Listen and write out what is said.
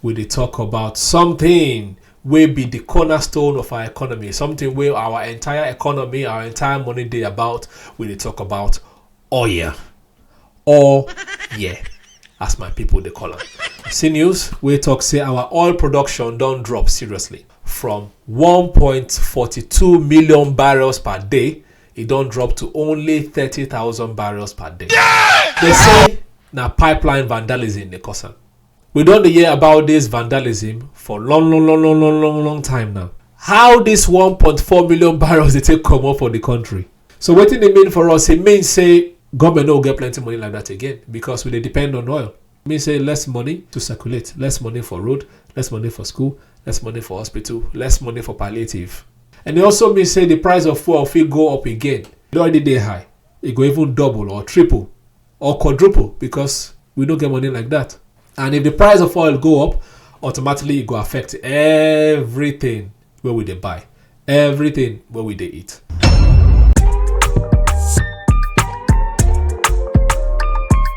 we dey talk about something wey be the cornerstone of our economy, something where our entire economy, our entire money dey about. We dey talk about oil. Yeah, as my people dey call am. See news wey talk say our oil production don drop seriously from 1.42 million barrels per day. It don drop to only 30,000 barrels per day. They say na pipeline vandalism dey cause am. We don dey hear about this vandalism for long time now. How this 1.4 million barrels dey take comot for the country? So wetin e mean for us? E mean say government no go get plenty money like that again because we dey depend on oil. E mean say less money to circulate, less money for road, less money for school, less money for hospital, less money for palliative. And it also means say the price of fuel fit go up again. It already dey high. It go even double or triple or quadruple because we no get money like that. And if the price of oil go up, automatically it go affect everything where we dey buy, everything where we dey eat.